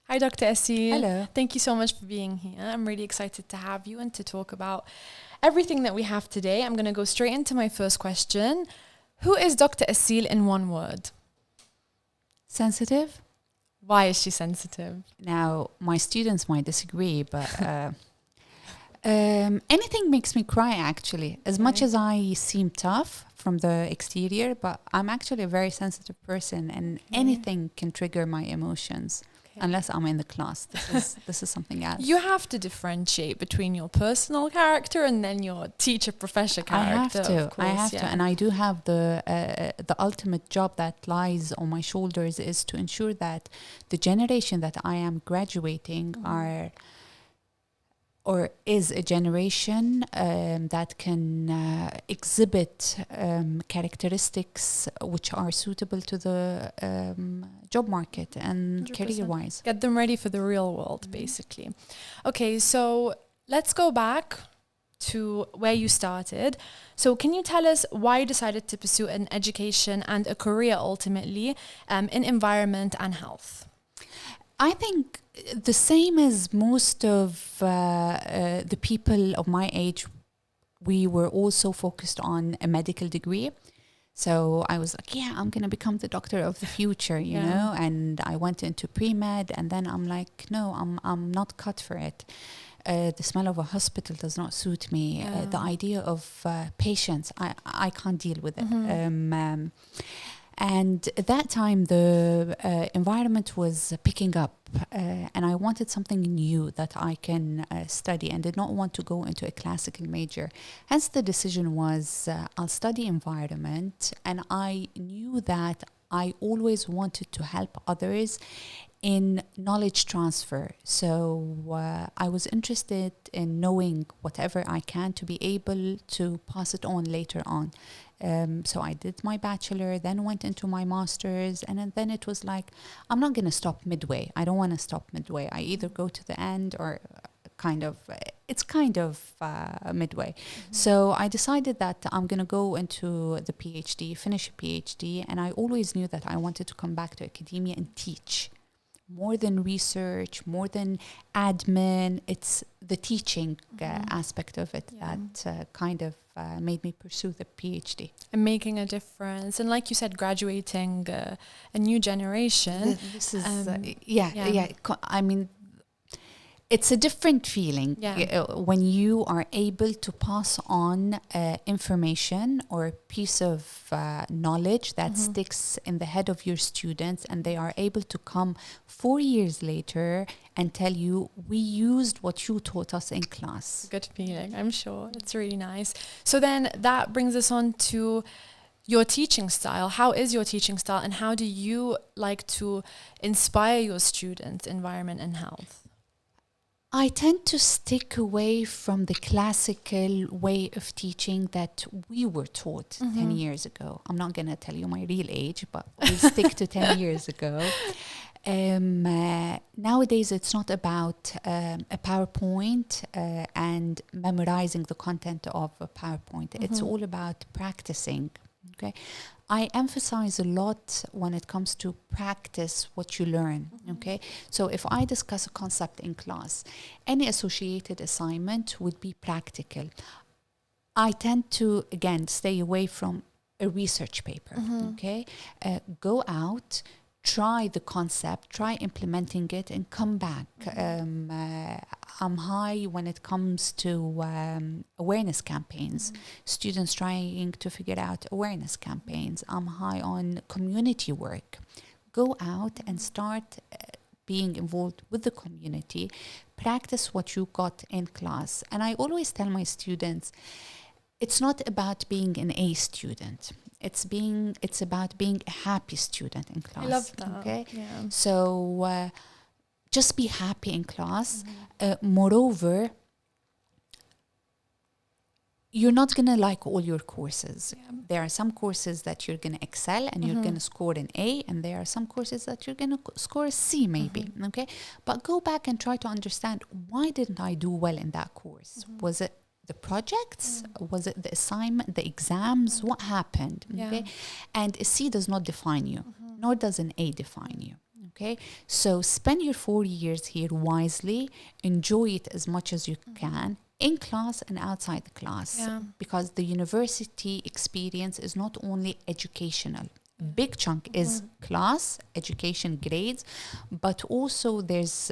Hi, Dr. Essie. Hello. Thank you so much for being here. I'm really excited to have you and to talk about everything that we have today. I'm going to go straight into my first question. Who is Dr. Essil in one word? Sensitive? Why is she sensitive? Now, my students might disagree, but anything makes me cry, actually. As much as I seem tough from the exterior, but I'm actually a very sensitive person, and anything can trigger my emotions. Unless I'm in the class. This is something else. You have to differentiate between your personal character and then your teacher-professor character. I have to. And I do have the ultimate job that lies on my shoulders is to ensure that the generation that I am graduating is a generation that can exhibit characteristics which are suitable to the job market and 100%. career-wise. Get them ready for the real world, basically. Okay, so let's go back to where you started. So can you tell us why you decided to pursue an education and a career ultimately in environment and health? I think the same as most of the people of my age, we were also focused on a medical degree. So I was like, I'm going to become the doctor of the future, you know, and I went into pre-med, and then I'm like, no, I'm not cut for it. The smell of a hospital does not suit me. The idea of patients, I can't deal with it. And at that time, the environment was picking up, and I wanted something new that I can study and did not want to go into a classical major. Hence, the decision was I'll study environment, and I knew that I always wanted to help others in knowledge transfer. So I was interested in knowing whatever I can to be able to pass it on later on. So I did my bachelor, then went into my master's, and then it was like, I'm not going to stop midway. I don't want to stop midway. I either go to the end or it's kind of midway. So I decided that I'm going to go into the PhD, finish a PhD, and I always knew that I wanted to come back to academia and teach. More than research, more than admin, it's the teaching aspect of it that kind of made me pursue the PhD. And making a difference. And like you said, graduating a new generation. This is, I mean, it's a different feeling when you are able to pass on information or a piece of knowledge that sticks in the head of your students, and they are able to come 4 years later and tell you, we used what you taught us in class. Good feeling, I'm sure. It's really nice. So then that brings us on to your teaching style. How is your teaching style, and how do you like to inspire your students, environment and health? I tend to stick away from the classical way of teaching that we were taught 10 years ago. I'm not going to tell you my real age, but we'll stick to 10 years ago. Nowadays, it's not about a PowerPoint and memorizing the content of a PowerPoint. It's all about practicing. Okay, I emphasize a lot when it comes to practice what you learn. Okay, so if I discuss a concept in class, any associated assignment would be practical. I tend to, again, stay away from a research paper. Okay, go out, try the concept, try implementing it, and come back. I'm high when it comes to awareness campaigns, students trying to figure out awareness campaigns. I'm high on community work. Go out and start being involved with the community, practice what you got in class. And I always tell my students, it's not about being an A student. It's about being a happy student in class. I love that. Okay, yeah. So just be happy in class. Moreover, you're not gonna like all your courses. There are some courses that you're gonna excel and you're gonna score an A, and there are some courses that you're gonna score a C maybe. Okay, but go back and try to understand, why didn't I do well in that course? Was it the projects? Was it the assignment, the exams? What happened? Okay, and a C does not define you, nor does an A define you. Okay, so spend your 4 years here wisely, enjoy it as much as you can in class and outside the class, Yeah. because the university experience is not only educational. Big chunk is class, education, grades, but also there's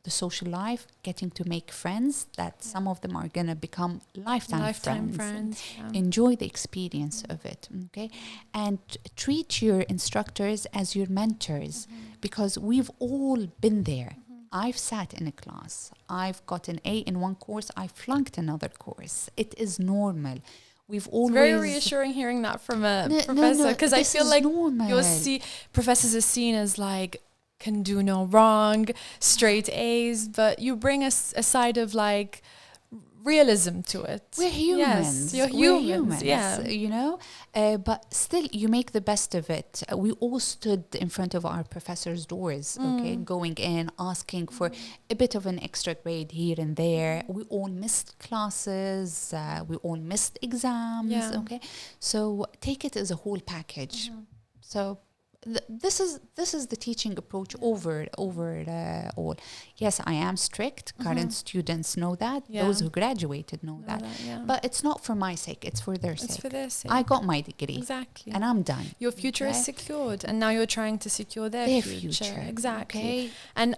the social life, getting to make friends that some of them are going to become lifetime friends. Yeah. Enjoy the experience of it, okay? And treat your instructors as your mentors, because we've all been there. I've sat in a class, I've got an A in one course, I flunked another course. It is normal. We've always... It's very reassuring hearing that from a No, professor, because I feel like normal. professors are seen as like can do no wrong, straight A's, but you bring a side of like realism to it. We're humans. Yes, you're humans. Yeah. You know, but still, you make the best of it. We all stood in front of our professors' doors, okay, going in, asking for a bit of an extra grade here and there. We all missed classes. We all missed exams. Yeah. Okay, so take it as a whole package. So. This is the teaching approach over all. Yes, I am strict. Current students know that. Yeah. Those who graduated know that. Yeah. But it's not for my sake. It's for their It's sake. for their sake. I got my degree. Exactly. And I'm done. Your future is Okay? secured, and now you're trying to secure their future. Exactly. Okay? And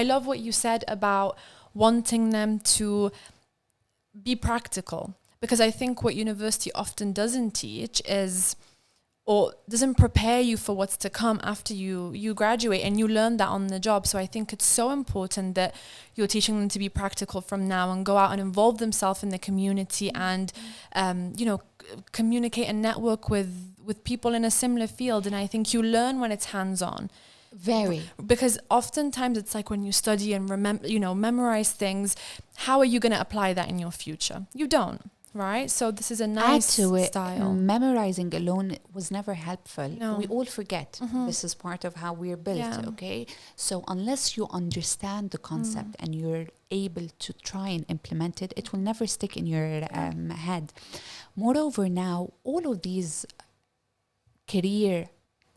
I love what you said about wanting them to be practical, because I think what university often doesn't teach is, or doesn't prepare you for what's to come after you graduate, and you learn that on the job. So I think it's so important that you're teaching them to be practical from now and go out and involve themselves in the community and communicate and network with people in a similar field. And I think you learn when it's hands-on. Very. Because oftentimes it's like when you study and memorize things, how are you going to apply that in your future? You don't. Right, so this is a nice Add to it, style. memorizing alone was never helpful. No. We all forget. This is part of how we're built, Yeah. okay? So unless you understand the concept and you're able to try and implement it, it will never stick in your head. Moreover, now, all of these career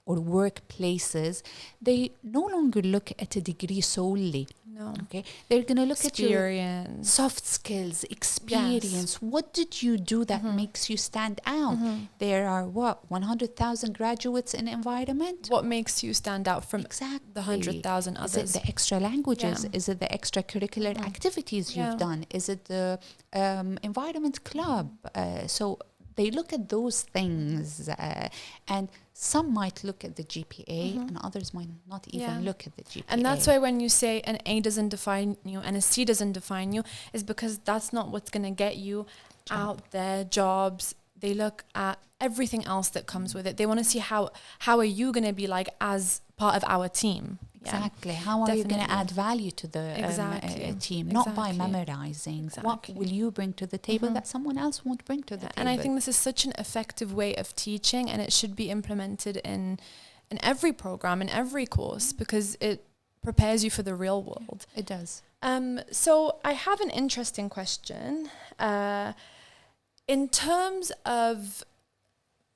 or workplaces, they no longer look at a degree solely. No. Okay, they're going to look at your Experience. soft skills, experience. What did you do that makes you stand out? There are 100,000 graduates in environment. What makes you stand out from Exactly. the 100,000 Is others? it the extra languages? Yeah. Is it the extracurricular activities you've done? Is it the environment club? So they look at those things, and some might look at the GPA, and others might not even look at the GPA. And that's why when you say an A doesn't define you and a C doesn't define you, is because that's not what's going to get you out there, jobs. They look at everything else that comes with it. They want to see how are you going to be like as part of our team. Exactly. How are you going to Definitely. add value to the team? Not by memorizing. What will you bring to the table that someone else won't bring to the table? And I think this is such an effective way of teaching, and it should be implemented in every program, in every course, because it prepares you for the real world. It does. So I have an interesting question. In terms of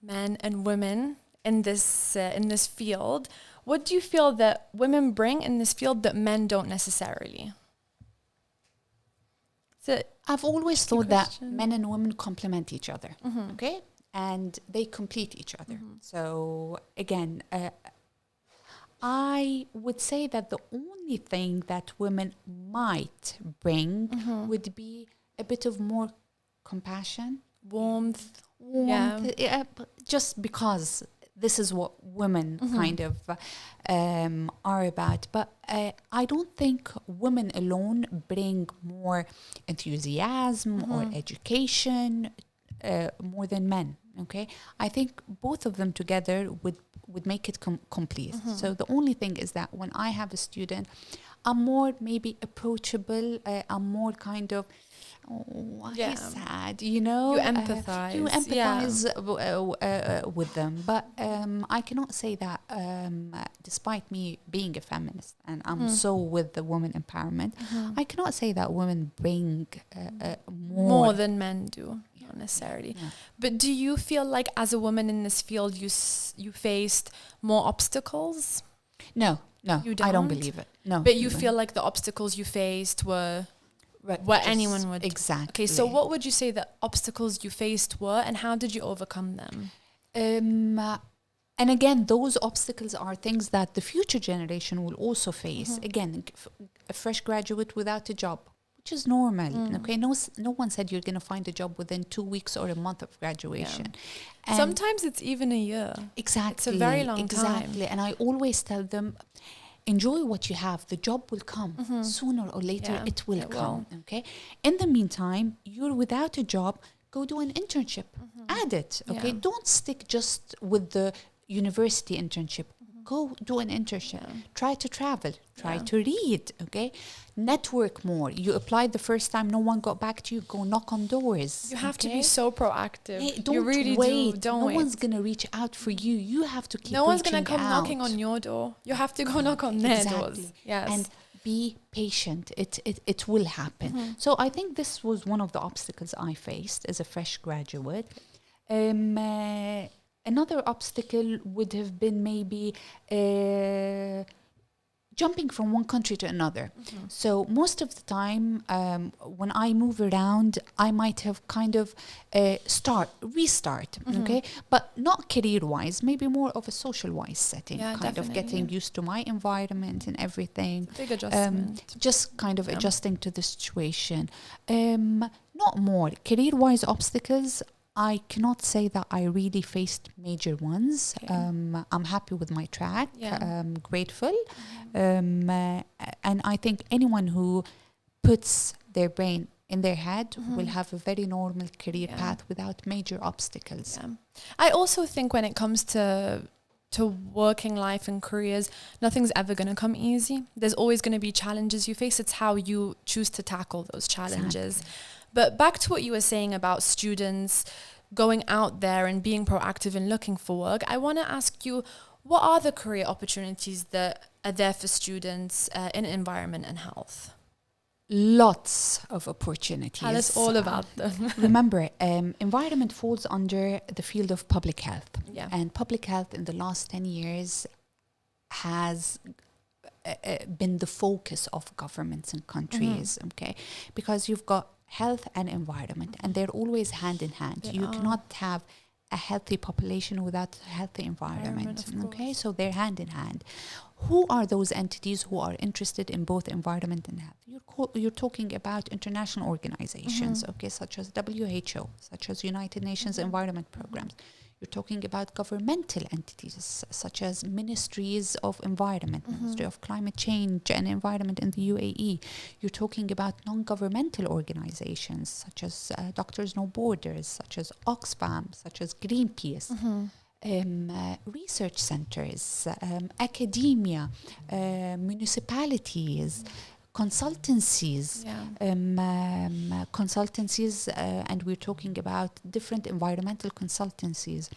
men and women in this field, what do you feel that women bring in this field that men don't necessarily? So I've always thought that question. men and women complement each other, okay? And they complete each other. So again, I would say that the only thing that women might bring would be a bit of more compassion, warmth. just because this is what women kind of are about. But I don't think women alone bring more enthusiasm or education more than men. Okay, I think both of them together would make it complete. So the only thing is that when I have a student, I'm more maybe approachable. I'm more kind of, he's sad, you know. You empathize. You empathize with them. But I cannot say that despite me being a feminist and I'm so with the women empowerment, I cannot say that women bring more than men do. Not necessarily. Yeah. But do you feel like as a woman in this field, you faced more obstacles? No, You I don't don't? believe it. No. But you feel like the obstacles you faced were what anyone would. Exactly. Okay, so what would you say the obstacles you faced were, and how did you overcome them? And again, those obstacles are things that the future generation will also face. Again, a fresh graduate without a job, which is normal. Okay, no one said you're going to find a job within 2 weeks or a month of graduation. And Sometimes it's even a year. exactly, It's a very long time. Exactly, and I always tell them, enjoy what you have. The job will come sooner or later. Yeah, it will it come. will. Okay. In the meantime, you're without a job. Go do an internship. Add it. Okay. Yeah. Don't stick just with the university internship. Go do an internship. Try to travel. Try to read. Okay. Network more. You applied the first time, no one got back to you. Go knock on doors. You have to be so proactive. Hey, don't you really wait. do. Don't no wait. one's gonna reach out for you. You have to keep. No one's gonna reaching come knocking out. on your door. You have to go knock on their doors. Yes. And be patient. It will happen. So I think this was one of the obstacles I faced as a fresh graduate. Another obstacle would have been maybe jumping from one country to another. So most of the time, when I move around, I might have kind of restart, okay? But not career-wise, maybe more of a social-wise setting, Yeah, kind of getting definitely. used to my environment and everything. Big adjustment. Just kind of adjusting to the situation. Not more. Career-wise obstacles, I cannot say that I really faced major ones. Okay. I'm happy with my track. Yeah. Grateful. And I think anyone who puts their brain in their head will have a very normal career path without major obstacles. Yeah. I also think when it comes to working life and careers, nothing's ever going to come easy. There's always going to be challenges you face. It's how you choose to tackle those challenges. Exactly. But back to what you were saying about students going out there and being proactive and looking for work, I want to ask you, what are the career opportunities that are there for students in environment and health? Lots of opportunities. Tell us all about them. Remember, environment falls under the field of public health. Yeah. And public health in the last 10 years has been the focus of governments and countries, okay? Because you've got health and environment, and they're always hand in hand. You cannot have a healthy population without a healthy environment, okay? So they're hand in hand. Who are those entities who are interested in both environment and health? You're talking about international organizations, okay, such as WHO, such as United Nations Environment Programs. You're talking about governmental entities such as ministries of environment, Ministry of Climate Change and Environment in the UAE. You're talking about non-governmental organizations such as Doctors No Borders, such as Oxfam, such as Greenpeace. Research centers, academia, municipalities, consultancies, and we're talking about different environmental consultancies,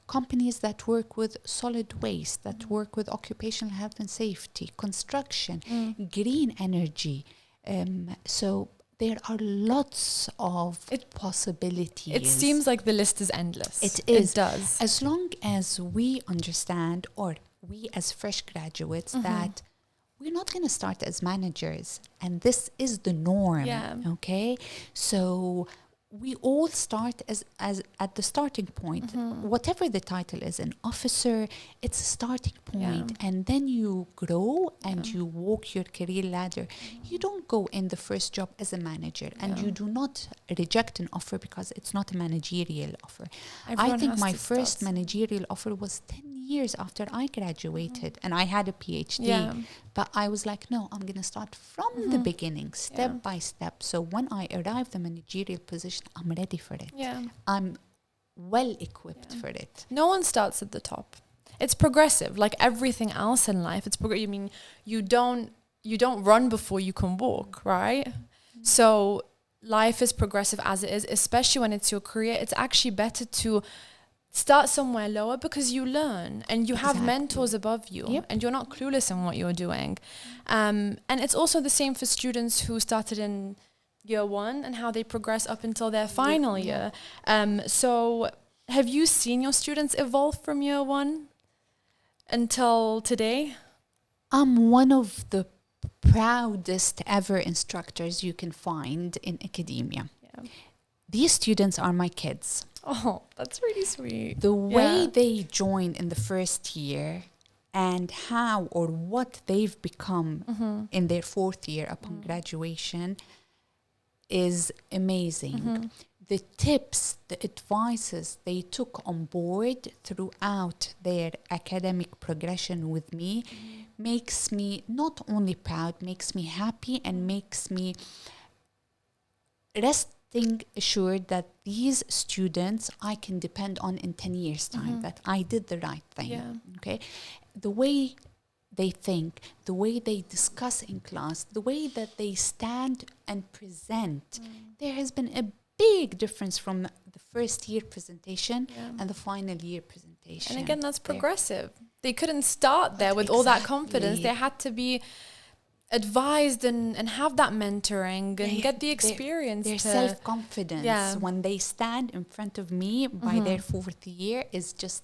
companies that work with solid waste, that work with occupational health and safety, construction, green energy. So there are lots of possibilities. It seems like the list is endless. It is. It does. As long as we understand, or we as fresh graduates, that we're not going to start as managers, and this is the norm. Okay, so we all start as at the starting point. Whatever the title is, an officer, it's a starting point, and then you grow and you walk your career ladder. You don't go in the first job as a manager, and you do not reject an offer because it's not a managerial offer. Everyone I think has my to first start. managerial offer was 10 years after I graduated, and I had a PhD. But I was like, no, I'm going to start from the beginning, step by step. So when I arrive the managerial position, I'm ready for it. I'm well equipped for it. No one starts at the top. It's progressive, like everything else in life. It's I mean, you don't run before you can walk, right? So life is progressive as it is, especially when it's your career. It's actually better to start somewhere lower because you learn and you have mentors above you, and you're not clueless in what you're doing. And it's also the same for students who started in year one and how they progress up until their final year. So have you seen your students evolve from year one until today? I'm one of the proudest ever instructors you can find in academia. Yeah. These students are my kids. Oh, that's really sweet. The way Yeah. they joined in the first year and how or what they've become in their fourth year upon graduation is amazing. The tips, the advices they took on board throughout their academic progression with me makes me not only proud, makes me happy and makes me resting assured that these students I can depend on in 10 years' time, that I did the right thing. Yeah. Okay. The way they think, the way they discuss in class, the way that they stand and present, there has been a big difference from the first year presentation and the final year presentation. And again, that's There- progressive. They couldn't start there with all that confidence. Exactly. They had to be advised and have that mentoring and get the their- experience. Their to, self-confidence Yeah. when they stand in front of me by their fourth year is just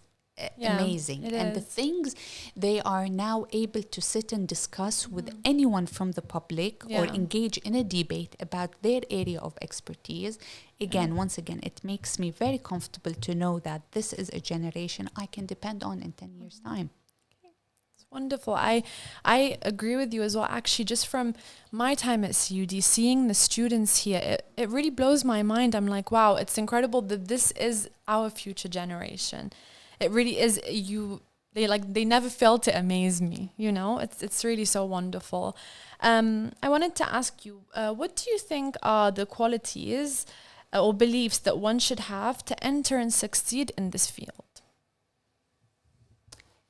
Yeah, amazing. it And the is. things they are now able to sit and discuss with anyone from the public or Yeah. engage in a debate about their area of expertise. Again, once again, it makes me very comfortable to know that this is a generation I can depend on in 10 years' time. It's wonderful. I agree with you as well. Actually, just from my time at CUD, seeing the students here, it really blows my mind. I'm like, wow, it's incredible that this is our future generation. It really is. They never fail to amaze me. You know, it's really so wonderful. I wanted to ask you, what do you think are the qualities or beliefs that one should have to enter and succeed in this field?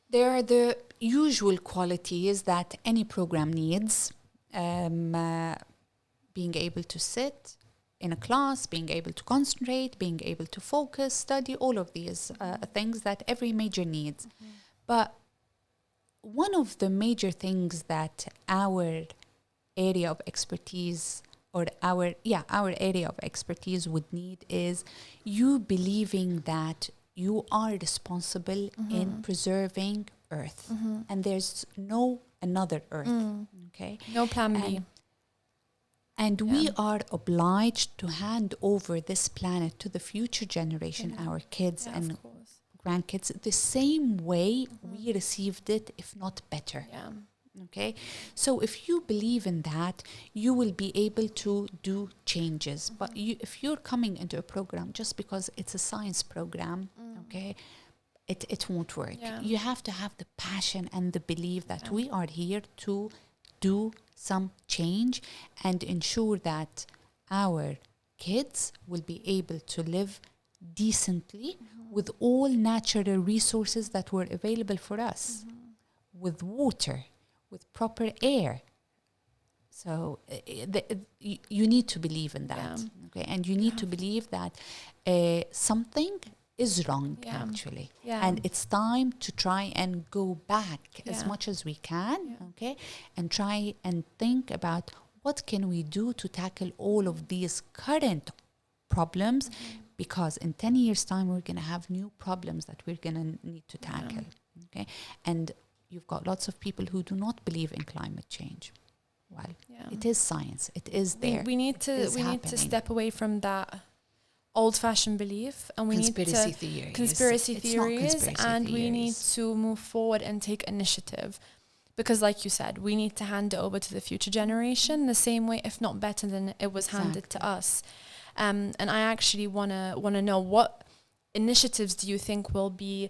There are the usual qualities that any program needs. Being able to sit in a class, being able to concentrate, being able to focus, study, all of these things that every major needs. But one of the major things that our area of expertise or our area of expertise would need is you believing that you are responsible in preserving Earth, and there's no another Earth. Okay, No plan B. and we are obliged to hand over this planet to the future generation, our kids Yeah, and of course. grandkids, the same way we received it, if not better. Yeah. Okay, so if you believe in that, you will be able to do changes. But if you're coming into a program just because it's a science program, okay, it won't work. Yeah. You have to have the passion and the belief that we are here to do some change and ensure that our kids will be able to live decently with all natural resources that were available for us, with water, with proper air. So you need to believe in that, okay? And you need to believe that something is wrong, Yeah. actually. Yeah. And it's time to try and go back as Yeah. much as we can, okay? And try and think about what can we do to tackle all of these current problems, because in 10 years' time, we're going to have new problems that we're going to need to tackle, okay? And you've got lots of people who do not believe in climate change. Well, it is science. It is there. We need to is need to happening. step away from that old-fashioned belief, and we need Conspiracy to theories. conspiracy It's not theories, conspiracy and we need theories. to move forward and take initiative. Because, like you said, we need to hand it over to the future generation the same way, if not better than it was handed to us. And I actually wanna know, what initiatives do you think will be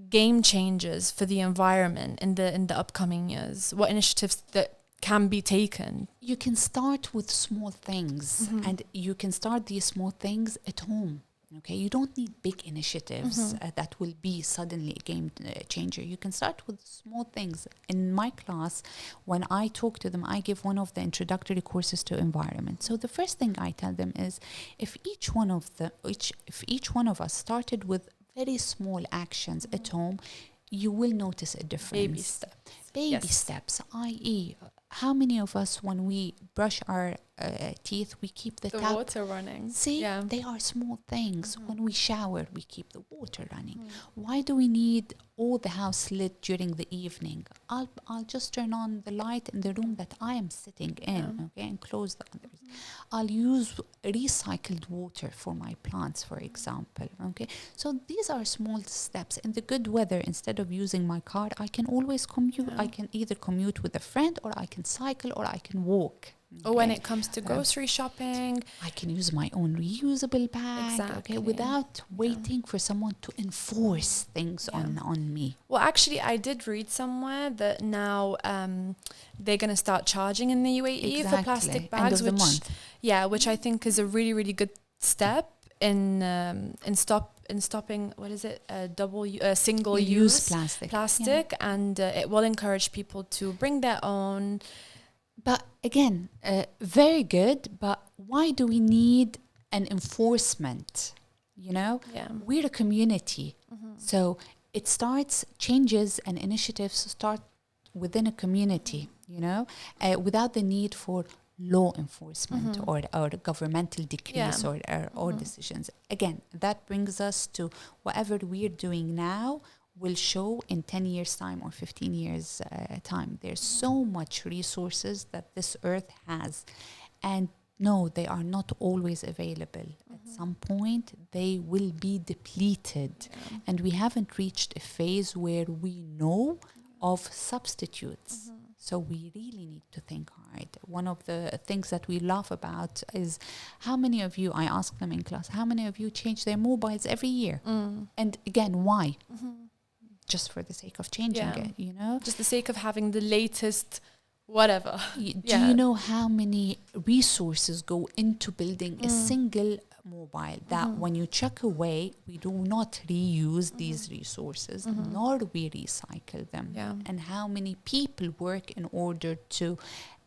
game changers for the environment in the upcoming years? What initiatives that can be taken? You can start with small things, and you can start these small things at home. Okay, you don't need big initiatives that will be suddenly a game changer. You can start with small things. In my class, when I talk to them, I give one of the introductory courses to environment. So the first thing I tell them is, if each one of us started with very small actions at home, you will notice a difference. Baby steps. Baby Yes. steps, i.e., how many of us, when we brush our teeth, we keep the The tap? water running. See, Yeah. they are small things. When we shower, we keep the water running. Why do we need all the house lit during the evening? I'll just turn on the light in the room that I am sitting in, okay, and close the others. I'll use recycled water for my plants, for example, okay. So these are small steps. In the good weather, instead of using my car, I can always commute. I can either commute with a friend, or I can cycle, or I can walk. Or when it comes to grocery shopping, I can use my own reusable bag, Exactly. okay, without waiting for someone to enforce things on me. well, actually, I did read somewhere that now they're going to start charging in the UAE for plastic End bags, of the month. which I think is a really, really good step in stopping, what is it, single use plastic. and it will encourage people to bring their own. But again, very good. But why do we need an enforcement? You know, we're a community, so it starts, changes and initiatives start within a community. You know, without the need for law enforcement or governmental decrees or decisions. Again, that brings us to whatever we're doing now will show in 10 years time or 15 years time. There's so much resources that this earth has, and no, they are not always available. At some point they will be depleted, and we haven't reached a phase where we know of substitutes. So we really need to think hard. One of the things that we laugh about is how many of you, I ask them in class, how many of you change their mobiles every year? And again, why? Just for the sake of changing it, you know? Just the sake of having the latest whatever. Do you know how many resources go into building a single mobile that when you chuck away, we do not reuse these resources, nor do we recycle them? And how many people work in order to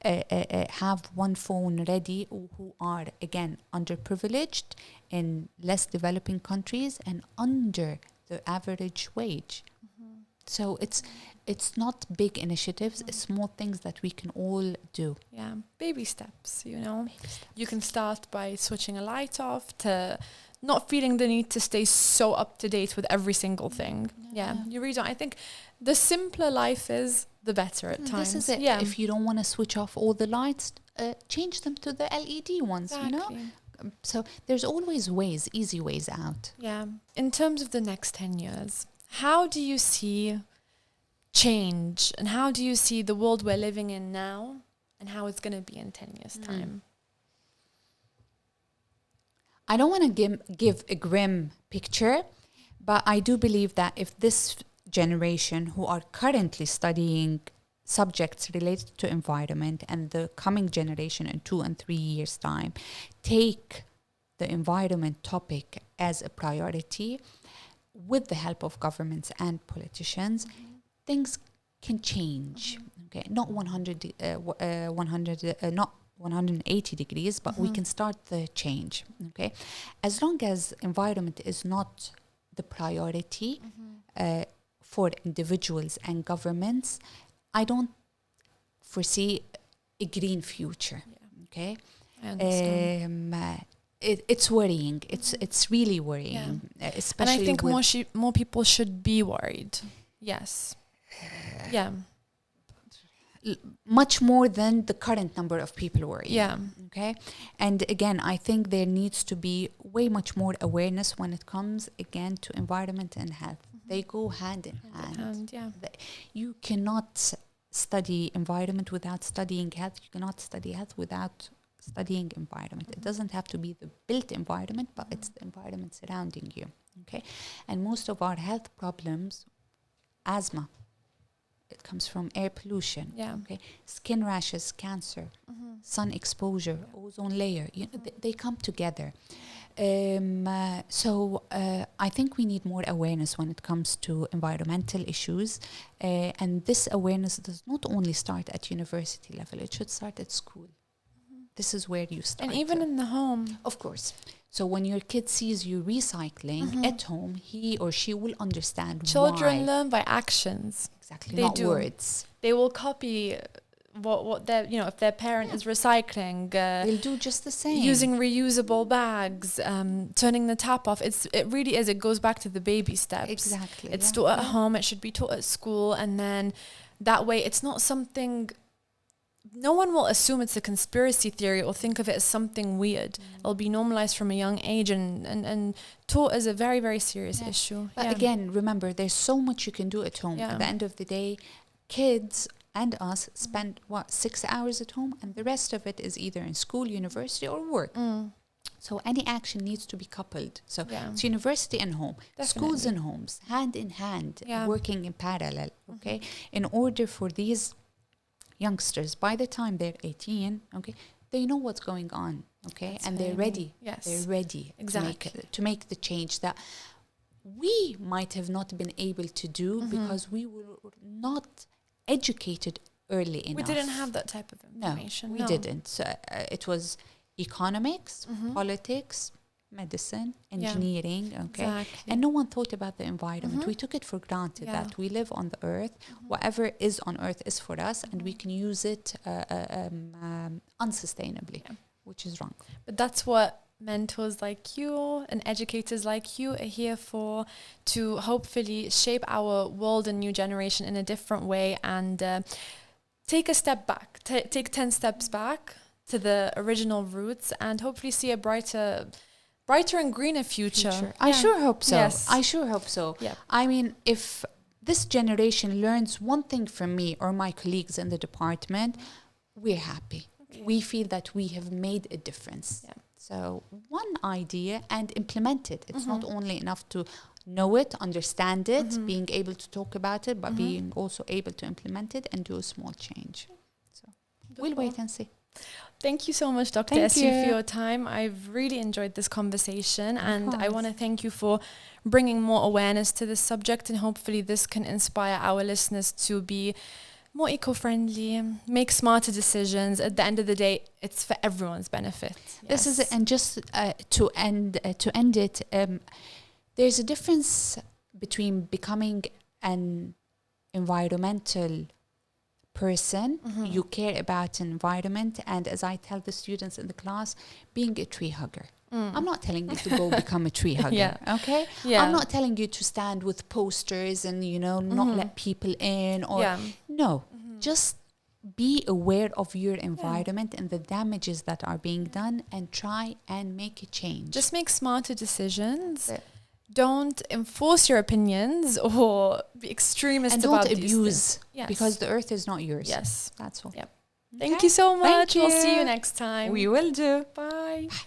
have one phone ready, who are, again, underprivileged in less developing countries and under the average wage. So it's not big initiatives, it's small things that we can all do. Yeah, baby steps, you know. You can start by switching a light off, to not feeling the need to stay so up to date with every single thing. You really don't. I think the simpler life is, the better at times. This is it. If you don't want to switch off all the lights, change them to the LED ones, you know? So there's always ways, easy ways out. Yeah. In terms of the next 10 years, how do you see change, and how do you see the world we're living in now and how it's going to be in 10 years' time? I don't want to give a grim picture, but I do believe that if this generation who are currently studying subjects related to environment and the coming generation in 2 and 3 years' time take the environment topic as a priority, with the help of governments and politicians, things can change. Okay, not 180 degrees, but we can start the change. Okay, as long as environment is not the priority for individuals and governments, I don't foresee a green future. Okay, I understand. It's worrying. It's really worrying, especially. And I think more people should be worried. Yes. Much more than the current number of people worrying. Yeah. Okay. And again, I think there needs to be way much more awareness when it comes again to environment and health. They go hand in hand. You cannot study environment without studying health. You cannot study health without studying environment. It doesn't have to be the built environment, but it's the environment surrounding you. Okay, and most of our health problems, asthma, it comes from air pollution. Okay, skin rashes, cancer, sun exposure, ozone layer. You know, they come together. So I think we need more awareness when it comes to environmental issues, and this awareness does not only start at university level. It should start at school. This is where you start. And even in the home. Of course. So when your kid sees you recycling at home, he or she will understand Children why. learn by actions. Exactly, not words. They will copy what their, you know, if their parent is recycling, They'll do just the same. using reusable bags, turning the tap off. It really is. It goes back to the baby steps. Exactly. It's yeah. taught at home. It should be taught at school, and then that way, it's not something. No one will assume it's a conspiracy theory or think of it as something weird. It'll be normalized from a young age and taught as a very, very serious issue. But again, remember, there's so much you can do at home. Yeah. At the end of the day, kids and us spend 6 hours at home, and the rest of it is either in school, university, or work. So any action needs to be coupled. So it's university and home, schools and homes, hand in hand, working in parallel. Okay, in order for these youngsters, by the time they're 18, okay, they know what's going on. Okay, and they're ready. Yes, they're ready exactly to make the change that we might have not been able to do because we were not educated early enough. We didn't have that type of information. No, we didn't. So it was economics, politics, medicine, engineering, okay? Exactly. And no one thought about the environment. We took it for granted that we live on the earth. Whatever is on earth is for us, and we can use it unsustainably, which is wrong. But that's what mentors like you and educators like you are here for, to hopefully shape our world and new generation in a different way, and take a step back, take 10 steps back to the original roots, and hopefully see a brighter and greener future. I sure hope so. Yes. I sure hope so. Yeah. I mean, if this generation learns one thing from me or my colleagues in the department, we're happy. Okay. We feel that we have made a difference. Yeah. So one idea and implement it. It's not only enough to know it, understand it, being able to talk about it, but being also able to implement it and do a small change. So we'll wait and see. Thank you so much, Dr. Essie, for your time. I've really enjoyed this conversation, and I want to thank you for bringing more awareness to this subject, and hopefully this can inspire our listeners to be more eco-friendly, make smarter decisions. At the end of the day, it's for everyone's benefit. This is it. And just to end it, there's a difference between becoming an environmental person, you care about environment, and as I tell the students in the class, being a tree hugger. I'm not telling you to go become a tree hugger, okay? I'm not telling you to stand with posters and, you know, not let people in, or no, just be aware of your environment and the damages that are being done, and try and make a change. Just make smarter decisions. Don't enforce your opinions or be extremist and about don't abuse, because the earth is not yours. Yes. That's all. Yep. Thank you so much. We'll see you next time. We will do. Bye. Bye.